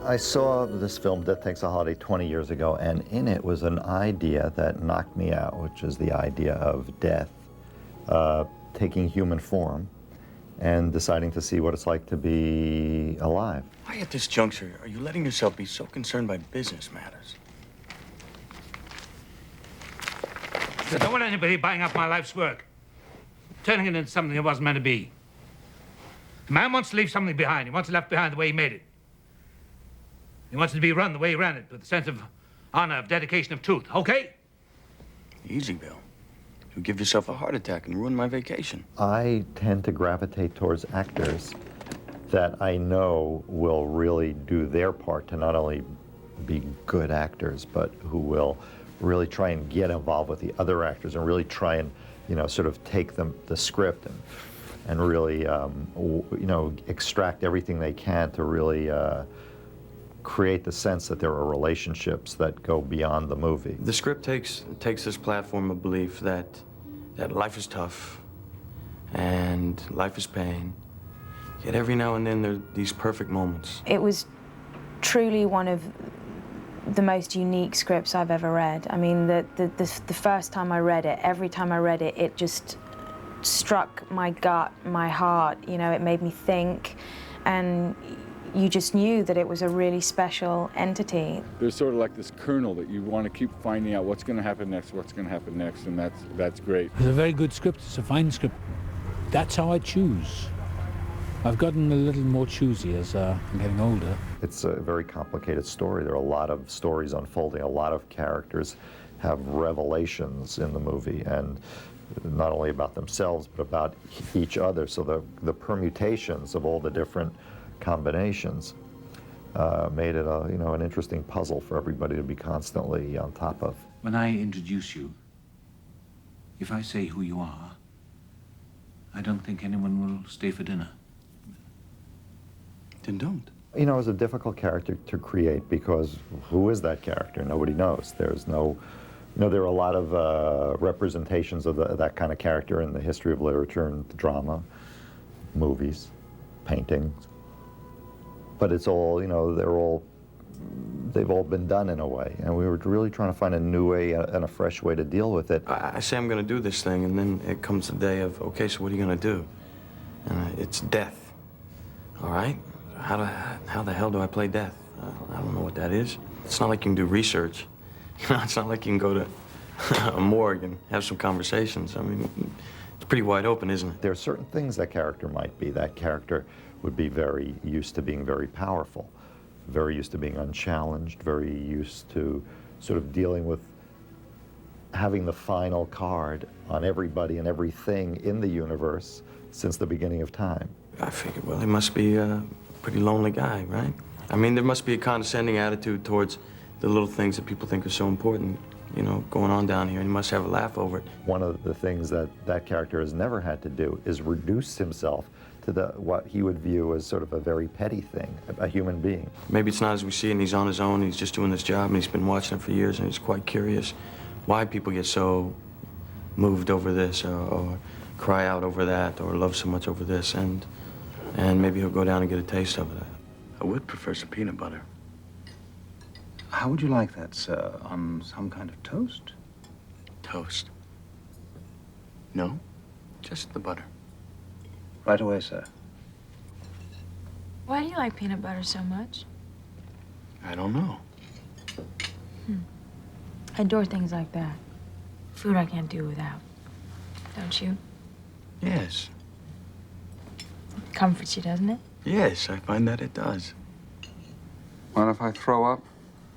I saw this film, Death Takes a Holiday, 20 years ago, and in it was an idea that knocked me out, which is the idea of death taking human form and deciding to see what it's like to be alive. Why at this juncture are you letting yourself be so concerned by business matters? I don't want anybody buying up my life's work, turning it into something it wasn't meant to be. A man wants to leave something behind. He wants it left behind the way he made it. He wants it to be run the way he ran it, with a sense of honor, of dedication, of truth. Okay? Easy, Bill. You'll give yourself a heart attack and ruin my vacation. I tend to gravitate towards actors that I know will really do their part to not only be good actors, but who will really try and get involved with the other actors and really try and, you know, sort of take the script and really, you know, extract everything they can to really create the sense that there are relationships that go beyond the movie. The script takes this platform of belief that life is tough and life is pain. Yet every now and then there are these perfect moments. It was truly one of the most unique scripts I've ever read. I mean, the first time I read it, every time I read it, it just struck my gut, my heart. You know, it made me think, and you just knew that it was a really special entity. There's sort of like this kernel that you want to keep finding out what's going to happen next, and that's great. It's a very good script, it's a fine script. That's how I choose. I've gotten a little more choosy as I'm getting older. It's a very complicated story. There are a lot of stories unfolding. A lot of characters have revelations in the movie, and not only about themselves, but about each other. So the permutations of all the different combinations made it an interesting puzzle for everybody to be constantly on top of. When I introduce you, if I say who you are, I don't think anyone will stay for dinner. Then don't. You know, it's a difficult character to create because who is that character? Nobody knows. There's no, you know, there are a lot of representations of that kind of character in the history of literature and drama, movies, paintings. But it's all, you know, they've all been done in a way. And we were really trying to find a new way and a fresh way to deal with it. I say I'm going to do this thing, and then it comes the day of, okay, so what are you going to do? And it's death, all right? How the hell do I play death? I don't know what that is. It's not like you can do research. You know, it's not like you can go to a morgue and have some conversations. I mean, it's pretty wide open, isn't it? There are certain things that character might be. That character would be very used to being very powerful, very used to being unchallenged, very used to sort of dealing with having the final card on everybody and everything in the universe since the beginning of time. I figured, well, he must be a pretty lonely guy, right? I mean, there must be a condescending attitude towards the little things that people think are so important, you know, going on down here, and he must have a laugh over it. One of the things that character has never had to do is reduce himself to what he would view as sort of a very petty thing, a human being. Maybe it's not as we see it, and he's on his own, he's just doing this job, and he's been watching it for years, and he's quite curious why people get so moved over this, or cry out over that, or love so much over this, and maybe he'll go down and get a taste of it. I would prefer some peanut butter. How would you like that, sir? On some kind of toast? Toast? No, just the butter. Right away, sir. Why do you like peanut butter so much? I don't know. I adore things like that. Food I can't do without. Don't you? Yes. It comforts you, doesn't it? Yes, I find that it does. Mind if I throw up?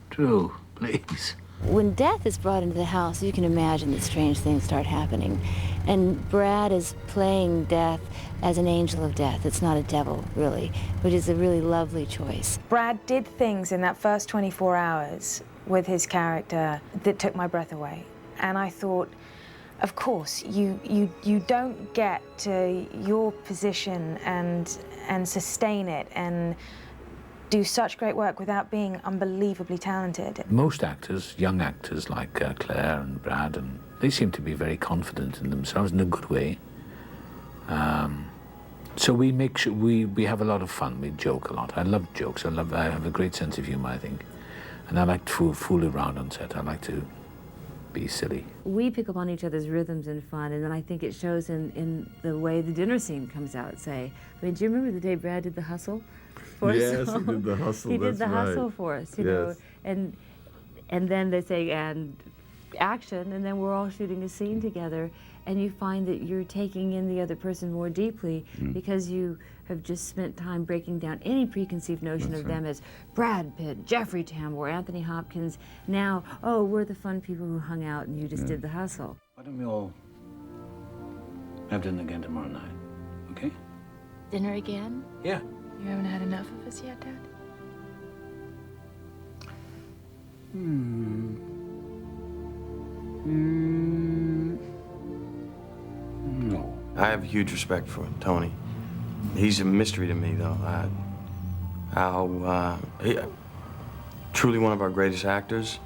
True, please. When death is brought into the house, you can imagine that strange things start happening. And Brad is playing death as an angel of death. It's not a devil, really, but it's a really lovely choice. Brad did things in that first 24 hours with his character that took my breath away. And I thought, of course, you don't get to your position and sustain it and do such great work without being unbelievably talented. Most actors, young actors like Claire and Brad, and they seem to be very confident in themselves in a good way. So we make sure we have a lot of fun. We joke a lot. I love jokes. I have a great sense of humor, I think, and I like to fool around on set. I like to be silly. We pick up on each other's rhythms and fun, and then I think it shows in the way the dinner scene comes out, say. I mean, do you remember the day Brad did The Hustle for us? Yes, he did The Hustle, He did that's The right. Hustle for us, you know. And then they say, and action, and then we're all shooting a scene together, and you find that you're taking in the other person more deeply because you have just spent time breaking down any preconceived notion of them as Brad Pitt, Jeffrey Tambor, Anthony Hopkins. Now, oh, we're the fun people who hung out and you just did The Hustle. Why don't we all have dinner again tomorrow night, okay? Dinner again? Yeah. You haven't had enough of us yet, Dad? No. I have huge respect for Tony. He's a mystery to me, though. Truly one of our greatest actors,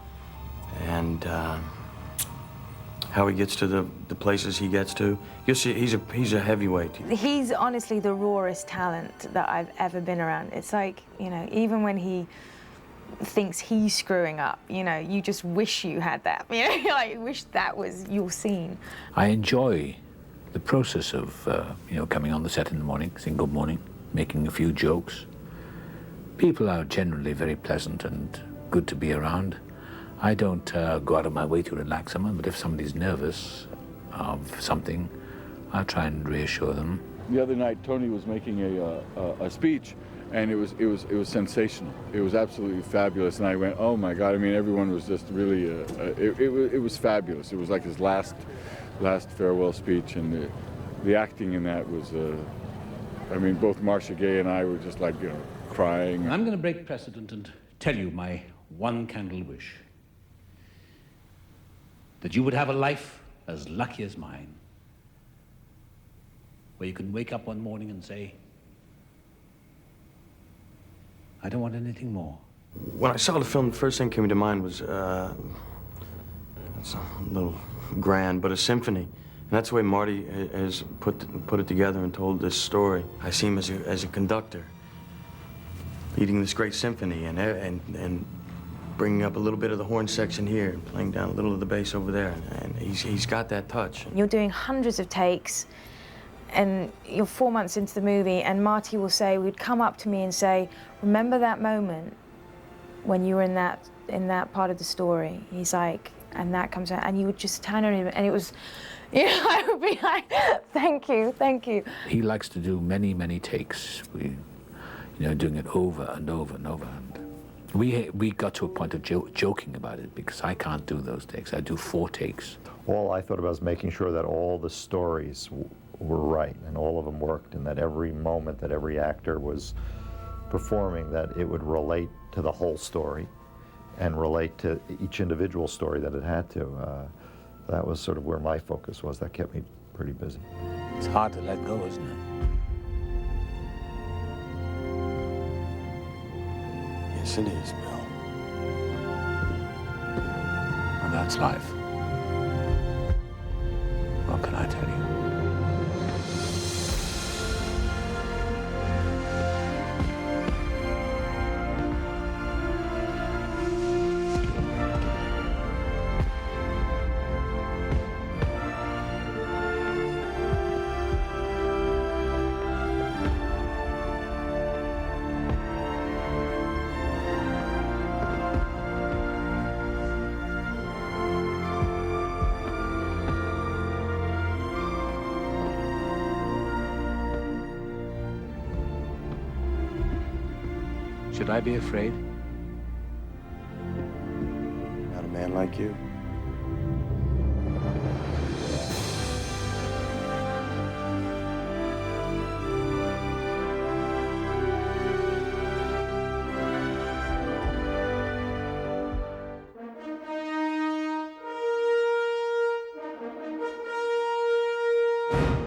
and how he gets to the places he gets to. You'll see, he's a heavyweight. He's honestly the rawest talent that I've ever been around. It's like, you know, even when he thinks he's screwing up, you know, you just wish you had that. You know, you like wish that was your scene. I enjoy the process of, you know, coming on the set in the morning, saying good morning, making a few jokes. People are generally very pleasant and good to be around. I don't go out of my way to relax someone, but if somebody's nervous of something, I'll try and reassure them. The other night, Tony was making a speech, and it was sensational. It was absolutely fabulous, and I went, oh my God! I mean, everyone was just really. It was fabulous. It was like his last farewell speech, and the acting in that was. I mean, both Marcia Gay and I were just like, you know, crying. I'm going to break precedent and tell you my one candle wish. That you would have a life as lucky as mine, where you can wake up one morning and say, I don't want anything more. When I saw the film, the first thing that came to mind was, it's a little grand, but a symphony. And that's the way Marty has put it together and told this story. I see him as a conductor, leading this great symphony and bringing up a little bit of the horn section here and playing down a little of the bass over there. And he's got that touch. You're doing hundreds of takes, and you're 4 months into the movie, and Marty will say, would come up to me and say, remember that moment when you were in that part of the story? He's like, and that comes out, and you would just turn on him, and it was, you know, I would be like, thank you, thank you. He likes to do many, many takes. You know, doing it over and over and over. And we got to a point of joking about it because I can't do those takes. I do 4 takes. All I thought about was making sure that all the stories were right and all of them worked, and that every moment that every actor was performing, that it would relate to the whole story and relate to each individual story that it had to. That was sort of where my focus was. That kept me pretty busy. It's hard to let go, isn't it? Yes, it is, Bill. And that's life. What can I tell you? Should I be afraid? Not a man like you. Bye.